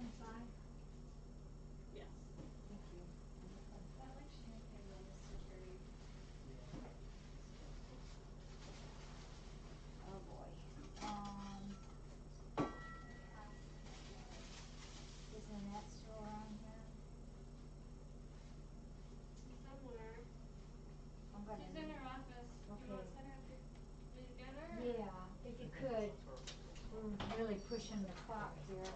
inside? Yes. Thank you. I like champagne though, Mr. Cherry. Oh boy. Isn't that still around here? Somewhere. I'm gonna She's in her office. Do you want to send her up here? Will you get her? Yeah, if you could. We're really pushing the clock here.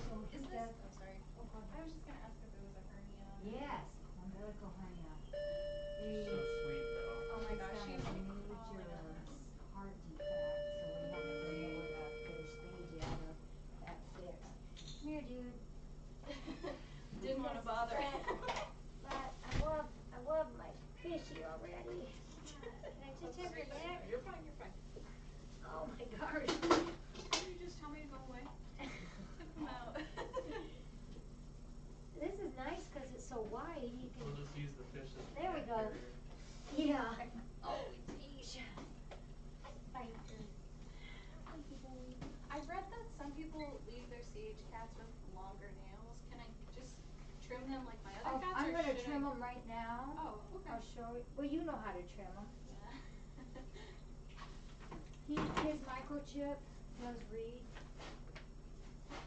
So he is this, does. oh sorry. Oh, go I ahead. was just going to ask if it was a hernia. Yes, umbilical hernia. So sweet though. Oh my gosh, she's got a like major crawling on us. heart defect, so we haven't been able to get her spayed yet or that fixed. Come here, dude. Didn't want to bother. But I love my fishy already. Can I just have your neck? You're fine, you're fine. Oh my gosh. Can you just tell me to go away? Tip him out. This is nice because it's so wide. You can. We'll just use the fish as There we a go. carrier. Yeah. Oh, geez. Thank you. Thank you, baby. I've read that some people leave their CH cats with longer nails. Can I just trim them like my other cats? I'm or going to should trim I... them right now. Oh, okay. I'll show you. Well, you know how to trim them. Yeah. His microchip does read.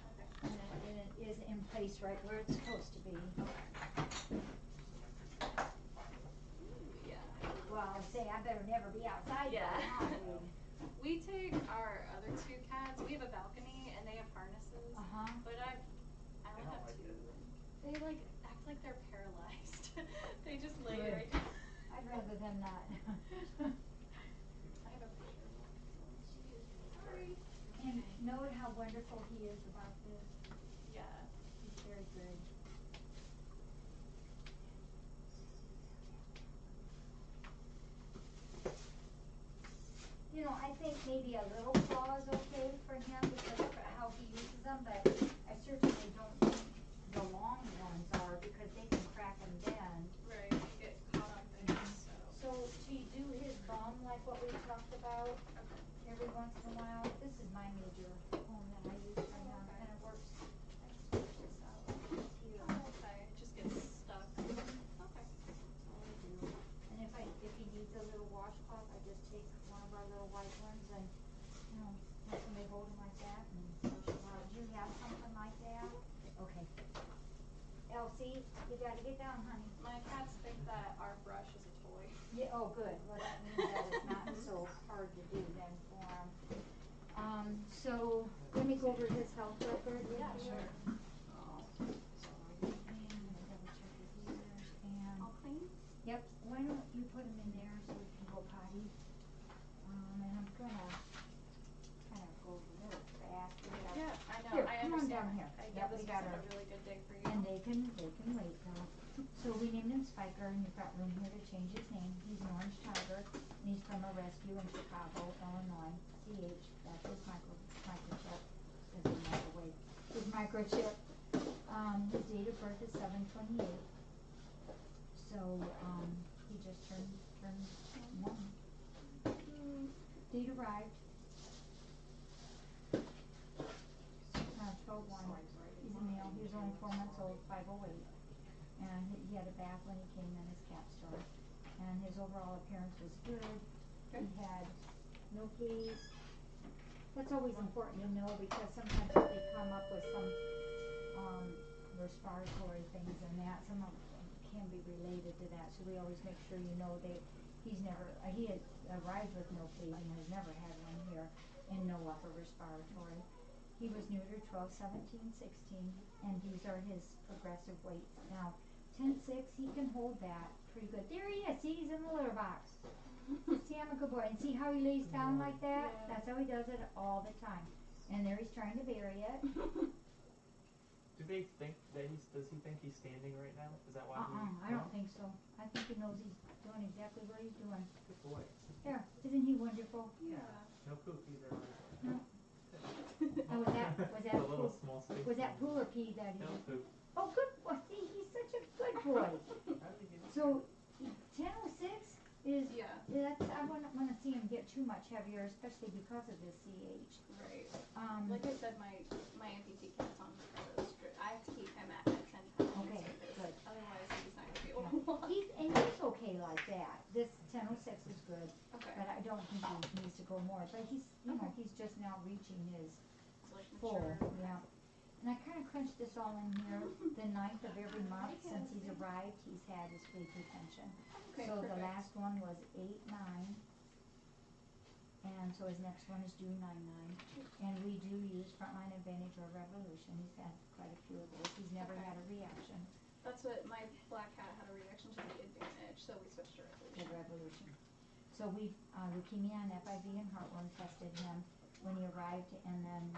Okay. And it is in place right where it's supposed to be. Yeah. Well, I say I better never be outside. Yeah. Now. We take our other two cats. We have a balcony and they have harnesses. But I only don't have like two. it. They like act like they're paralyzed. They just lay Good. right down. I'd rather them not. I have a picture of one. Sorry. And note how wonderful he is about this. Yeah. He's very good. You know, I think maybe a little claw is okay for him because of how he uses them, but I certainly don't think the long ones are because they can crack and bend. Right. You get caught on things. So do you do his bum like what we talked about Okay. every once in a while? This is my major home that I use right now, Okay. and it works. I switch this out. It's here. Oh, okay. It just gets stuck. Okay. That's all I do. And if he needs a little washcloth, I just take one of our little white ones and, you know, let somebody hold him like that and brush him out. Do you have something like that? Okay. Elsie, you gotta get down, honey. My cats think that our brush is a toy. Yeah, oh, good. Well, that means that it's not so hard to do then for him. So let me go over his health record. Yeah, sure. Oh, sorry. And I'm gonna double check his ears and. All clean? Yep. Why don't you put him in there so we can go potty? And I'm gonna kind of go a little fast. Yeah, I know. Here, I come on understand. down here. Yeah, Yep, this we was got a her. really good day for you. And they can wait, girl. So we named him Spiker, and you've got room here to change his name. He's an orange tiger, and he's from a rescue in Chicago, Illinois. CH, that's his microchip. As in microwave. His microchip. His date of birth is 7/28. So he just turned 1. Date arrived. 12/1. He's a male. He was only 4 months old, 508. And he had a bath when he came in his cat store. And his overall appearance was good. He had no fleas. That's always important to know because sometimes if they come up with some respiratory things and that, some of them can be related to that. So we always make sure you know that he had arrived with no fleas and has never had one here and no upper respiratory. He was neutered 12, 17, 16, and these are his progressive weights. Now, 10-6, he can hold that pretty good. There he is. See, he's in the litter box. See, I'm a good boy. And see how he lays down like that? Yeah. That's how he does it all the time. And there he's trying to bury it. Do they think that does he think he's standing right now? Is that why I don't think so. I think he knows he's doing exactly what he's doing. Good boy. There. Isn't he wonderful? Yeah. No poop either. No. Oh, was that A little poo? small space. Was that poo or pee that he No did? poop. Oh, good boy. See, he's such a good boy. How did he get So, 10:06 is, Yeah. that's, I want to see him get it too much heavier, especially because of this CH. Right. Like I said, my amputee cat's on the strip. I have to keep him at 10 pounds. Okay, because good. Otherwise, he's not gonna be Yeah. able to walk. He's okay like that. This 1006 is good, Okay. but I don't think he needs to go more. But he's, you know, Okay. he's just now reaching his It's like full, mature. yeah. And I kind of crunched this all in here. The 9th of every month since he's arrived, he's had his flea retention. Okay, So the perfect. last one was 8/9, and so his next one is due 9/9. And we do use Frontline Advantage or Revolution. He's had quite a few of those. He's never Okay. had a reaction That's what my black cat had a reaction to the Advantage, so we switched to to Revolution. Revolution. So we leukemia and FIV and heartworm tested him when he arrived, and then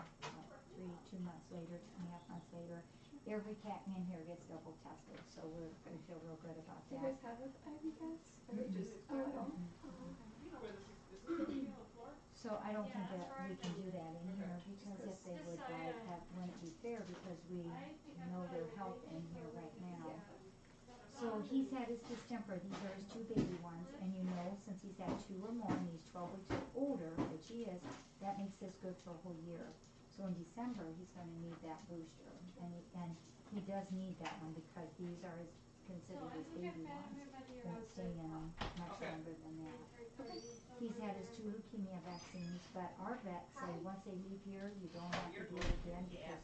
2 months later, 2.5 months later, every cat in here gets double tested. So we feel real good about Do you that. guys have IV cats? Or Mhm. just oh, I don't. So I don't think that we can do that in here, because if they would like, that wouldn't be fair, because we know their health in here right now. So he's had his distemper. These are his 2 baby ones, and you know, since he's had 2 or more and he's 12 weeks or older, which he is, that makes this good for a whole year. So in December, he's gonna need that booster, and he does need that one, because these are considered his baby ones. Won't stay in them much longer than that. He's had his 2 leukemia vaccines, but our vets say once they leave here, you don't have to do it again, because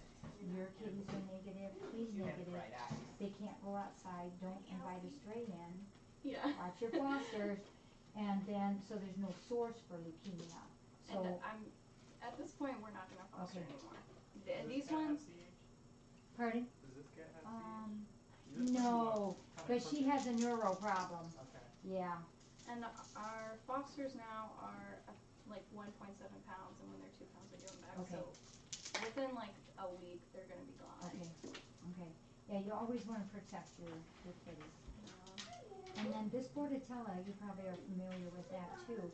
your kitties are negative, he's negative. They can't go outside, don't invite a stray in, Yeah. watch your fosters, and then, so there's no source for leukemia. So, And I'm at this point we're not gonna foster Okay. anymore. These ones. pardon? Does this cat have CH? No, but she has a neuro problem, Okay. yeah. And our fosters now are like 1.7 pounds, and when they're 2 pounds, we give them back. Okay. So within like a week, they're gonna be gone. Okay, okay. Yeah, you always wanna protect your kitties. And then this Bordetella, you probably are familiar with that too.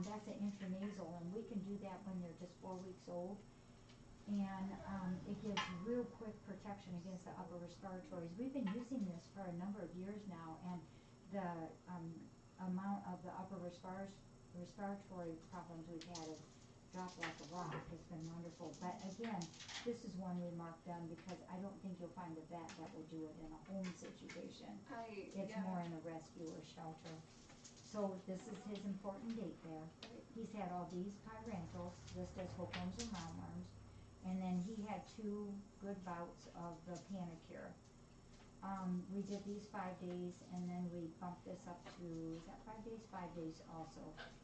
That's an intranasal, and we can do that when they're just 4 weeks old. And it gives real quick protection against the upper respiratories. We've been using this for a number of years now, and the amount of the upper respiratory problems we've had have dropped like a rock. It's been wonderful. But again, this is one we marked down, because I don't think you'll find a vet that will do it in a home situation. It's more in a rescue or shelter. So this is his important date there. He's had all these pyranthals, just as hookworms and roundworms. And then he had 2 good bouts of the Panacure. We did these 5 days, and then we bumped this up to, is that 5 days? 5 days also.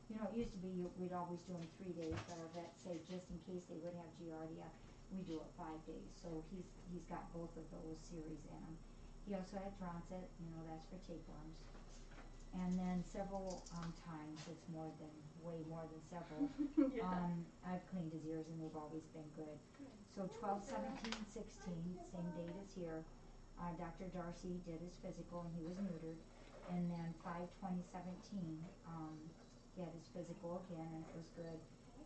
You know, it used to be we'd always do them 3 days, but our vets say just in case they would have Giardia, we do it 5 days. So he's got both of those series in him. He also had Droncet, you know, that's for tapeworms. And then several times, it's way more than several. Yeah. I've cleaned his ears, and they've always been good. So 12/17/16, same date as here. Dr. Darcy did his physical, and he was neutered. And then 5/20/17, he had his physical again, and it was good.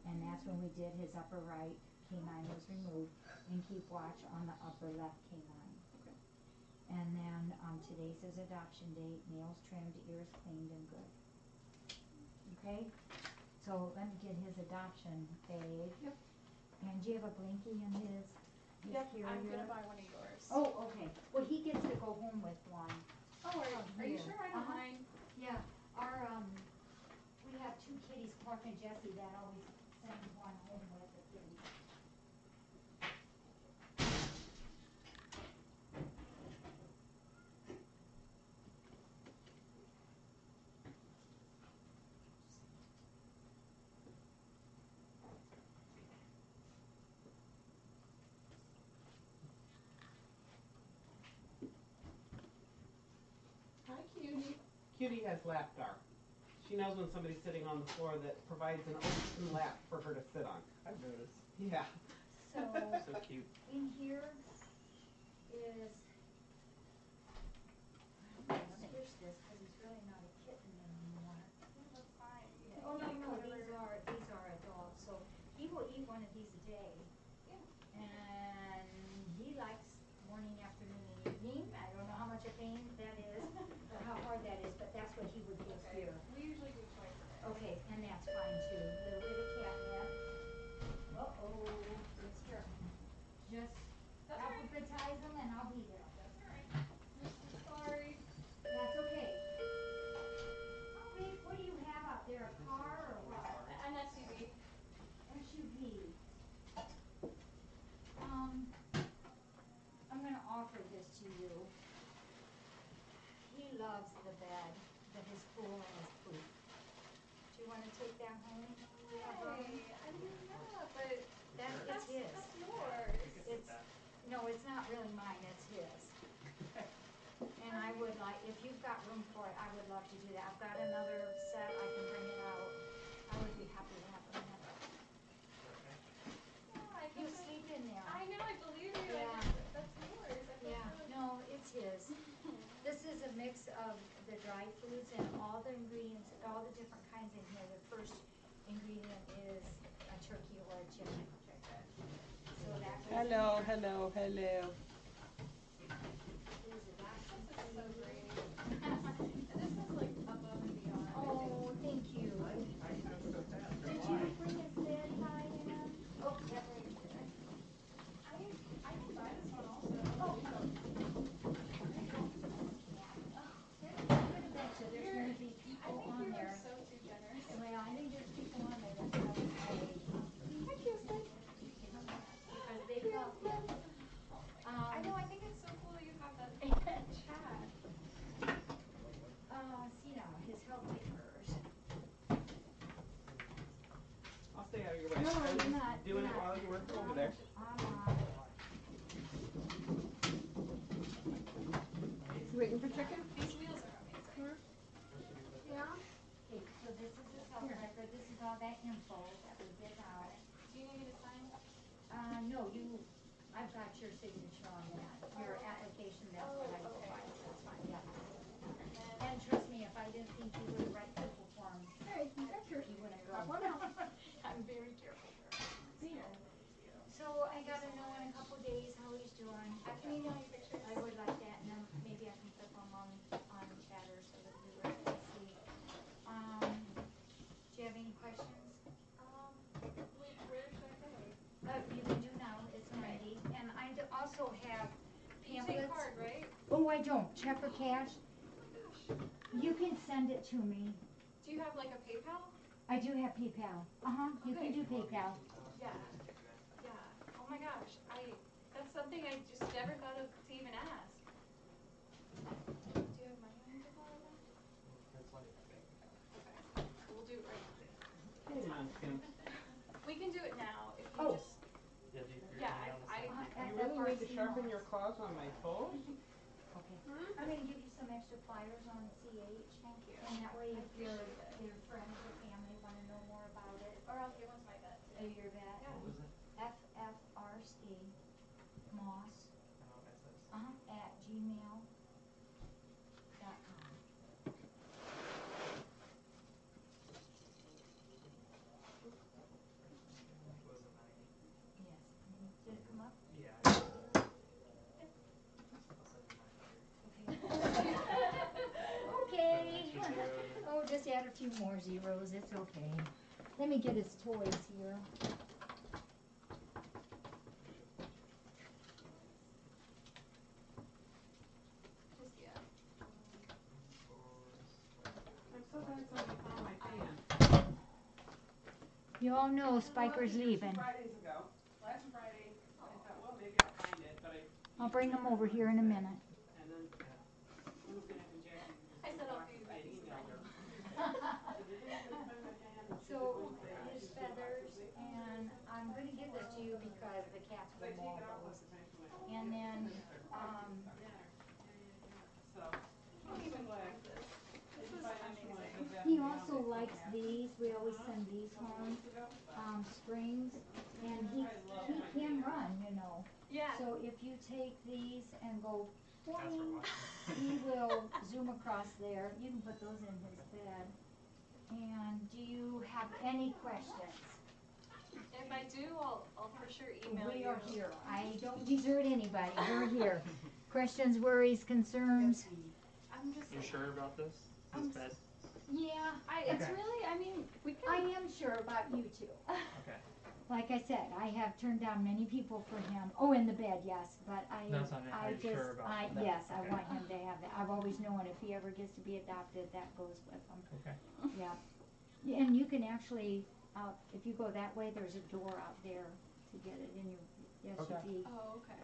And that's when we did his upper right canine was removed, and keep watch on the upper left canine. And then today's his adoption date, nails trimmed, ears cleaned, and good. Okay? So let me get his adoption bag. Yep. And do you have a blankie in his Yep, carrier? I'm gonna buy one of yours. Oh, okay. Well, he gets to go home with one. Oh, are you here. sure? I don't mind. Yeah, we have 2 kitties, Clark and Jessie, that always send one home with the kitties. Hi, Cutie. Cutie has lap dark. She knows when somebody's sitting on the floor that provides an open lap for her to sit on. I've noticed. Yeah. So, So cute. in here is, I'm gonna switch this, because he's really not a kitten anymore. That's fine. You Oh, can no, take these whatever. are adults, so he will eat one of these a day. Yeah. And he likes morning, afternoon, and evening. I don't know how much a pain that is, or how hard that is, but that's what he would give Okay. here. We usually do twice a day. Okay, and and that's fine too. Little bit of catnip. Uh-oh, it's here. Just That's all right. alphabetize them and I'll be there. That's alright. I'm so sorry. That's okay. Oh, babe, what do you have out there, a car or what? An SUV. SUV. I'm gonna offer this to you. He loves the bed, his pool and his poop. Do you wanna take that home? Hey, I mean, yeah, but It's his. that's yours. It's, no, it's not really mine, it's his. And I would like, if you've got room for it, I would love to do that. I've got another set, I can bring it out. I would be happy to have him have it. Yeah, I You guess sleep in there. I know, I believe you. Yeah. That's yours. I feel Yeah, so- no, it's his. This is a mix of the dry foods and all the ingredients, all the different kinds in here. The first ingredient is a turkey or a chicken. So that goes in Hello, there. hello, hello. There's a This is so document. great. And this is like above and beyond. Oh, thank you. I have so fast. Did you bring his bed by in? Oh, that's right here. I can buy this one also. Oh. There's gonna be I people think on you there. are so too generous. Well, I think there's people on there that's gonna say, because they love him. I know, I think it's so cool that you have that chat. See now, his health papers. I'll stay out of your way. No, I was you're just not, doing you're it not. while you worked over there. You waiting for chicken? These wheels are amazing. Yeah? Okay, so this is his health record, this is all that info that we get out. Do you need me to sign? No, I've got your signature on that, your application, that's what I go okay. by, that's fine, yeah. And trust me, if I didn't think you were the right people for him, you wouldn't go. I'm very careful. So I gotta know in a couple days how he's doing. I can email you pictures. I would like that, and then maybe I can put them on chatter so that we can see. Do you have any questions? Wait, where should I go? You can do now, it's handy, and I also have You pamphlets. take card, right? Oh, I don't, check or cash? You can send it to me. Do you have like a PayPal? I do have PayPal. You can Okay. do PayPal. Yeah. Yeah. Oh my gosh, that's something I just never thought of to even ask. Do you have money on your PayPal right now? That's why it's big. Okay. We'll do it right now. Come on, Kim. We can do it now if you Oh. just. Yeah, do you, Yeah, on the side? You really need to sharpen your claws on my toes? Okay. I'm gonna give you some extra flyers on CH. Thank you. And that way if your friends or family wanna know more about it, Or I'll give one to my vet. your vet. Yeah. What was it? FFRC Moss I don't know what that says. at gmail.com. It was a 90. Yes. Did it come up? Yeah. I'll send you mine later. Okay. Put an extra zero in there. Oh, just add a few more zeros, it's okay. Let me get his toys here. Just, yeah. I'm so glad somebody found my fan. You all know Spiker's Two leaving. Fridays ago. Last Friday, I thought, well, maybe I'll find it, but I'll bring him over here in a minute. and then Luke and Jackie I said I'll be I right emailed her. So, his feathers, and I'm gonna give this to you because the cats will maul those. And then, So, I'm so glad. This is amazing. he also likes these, we always send these home, springs, and he can run, you know. Yeah. So if you take these and go That's for boing, watching. he will zoom across there. You can put those in his bed. And do you have any questions? If I do, I'll for sure email you. We are here. I don't desert anybody. We're here. Questions, worries, concerns? I'm just. You sure about this? I'm This bed? Yeah. It's Okay. really, I mean, we can about you two. Okay. Like I said, I have turned down many people for him. Oh, in the bed, yes, but No, so are I you sure about that? yes, I Okay. want him to have that. I've always known if he ever gets to be adopted, that goes with him. Okay. Yeah. And you can actually, if you go that way, there's a door out there to get it in your SUV. Oh, okay.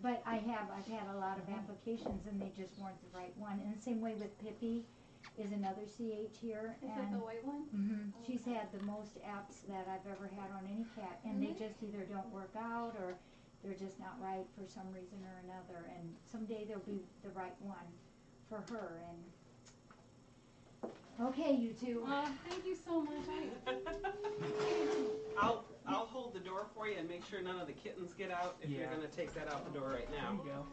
But I've had a lot of applications and they just weren't the right one. And same way with Pippi is another CH here. Is and it the white one? She's had the most apps that I've ever had on any cat, and they just either don't work out or they're just not right for some reason or another. And someday there'll be the right one for her. And okay, you two. Thank you so much. I'll hold the door for you and make sure none of the kittens get out if you're Yeah. gonna take that out the door right now. There you go.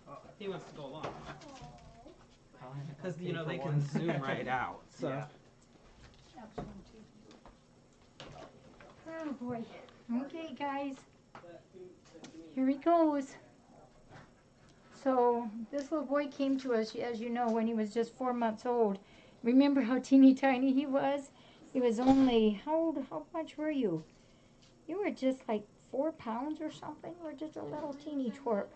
Oh, He wants to go along. I'll Because pay you know for they one. can zoom right out. So Yeah. Oh boy. Okay, guys. Here he goes. So this little boy came to us, as you know, when he was just 4 months old. Remember how teeny tiny he was? He was only, how much were you? You were just like 4 pounds or something. You were just a little teeny twerp.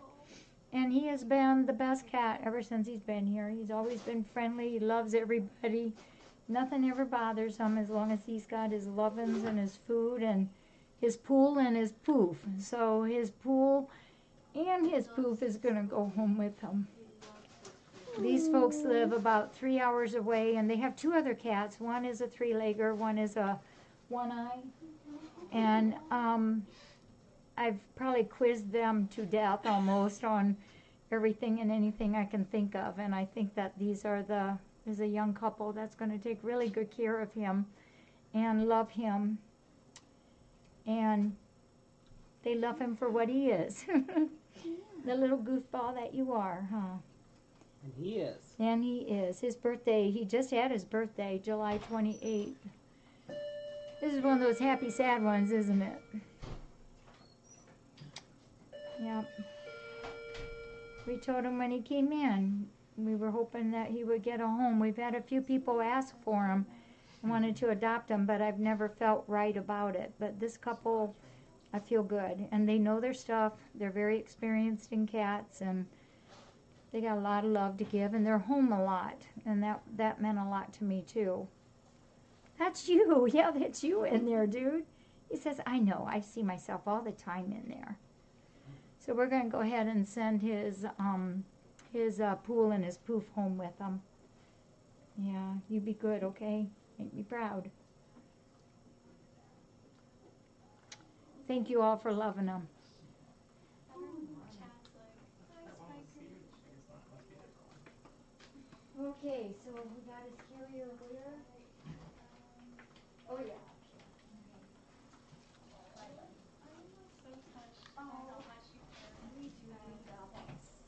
And he has been the best cat ever since he's been here. He's always been friendly. He loves everybody. Nothing ever bothers him as long as he's got his lovin's and his food and his pool and his poof. So his pool and his poof is going to go home with him. These folks live about 3 hours away, and they have 2 other cats. One is a 3-legger, one is a one-eye. And I've probably quizzed them to death almost on everything and anything I can think of. And I think that there's a young couple that's going to take really good care of him and love him. And they love him for what he is. The little goofball that you are, huh? and he is. And he is. His birthday, he just had his birthday, July 28th. This is one of those happy, sad ones, isn't it? Yep. We told him when he came in, we were hoping that he would get a home. We've had a few people ask for him and wanted to adopt him, but I've never felt right about it. But this couple, I feel good. And they know their stuff. They're very experienced in cats, and they got a lot of love to give, and they're home a lot. And that meant a lot to me, too. That's you. Yeah, that's you in there, dude. He says, I know. I see myself all the time in there. So we're going to go ahead and send his pool and his poof home with him. Yeah, you be good, okay? Make me proud. Thank you all for loving him. Okay, so we got his carrier where? Oh, yeah. So touched by how much you care. Me too, Lisa. Thanks.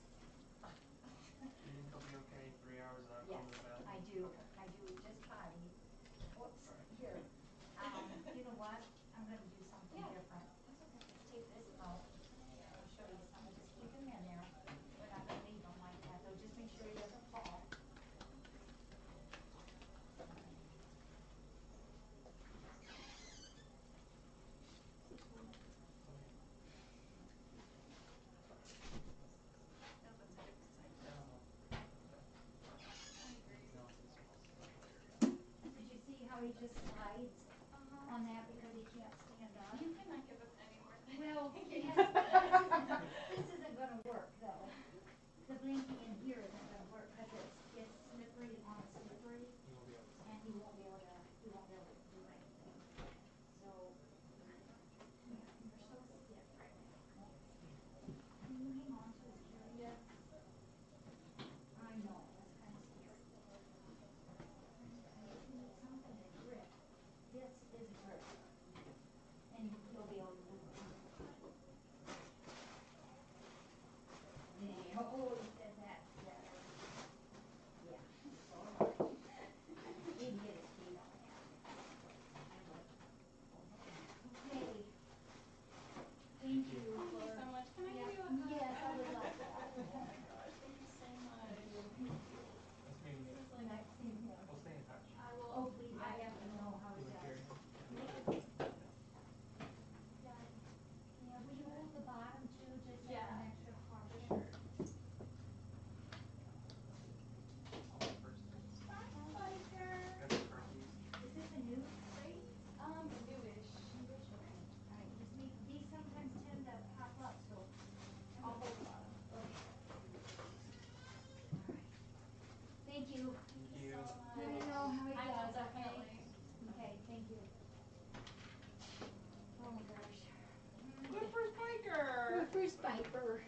You think he'll be okay 3 hours without Yes, going to the bathroom? I do. I do. Just potty. Whoops. Here. You know what? I'm going to do something different. Let's take this out. I'll show you something. Just keep him in there. We're not going to leave him like that, though. Just make sure he doesn't fall. Did you see how he just slides on that because he can't stand up? You cannot give us any more than Well, yes. This isn't going to work, though. The blinking in here isn't going to work because it's slippery on slippery, You won't be able to. and he won't be able to do anything. So, yeah, you're so stiff right now. Can you hang on to his carrier? I know, that's kind of scary. And if you need something to grip, this is grip. And you'll be able to move it. Piper.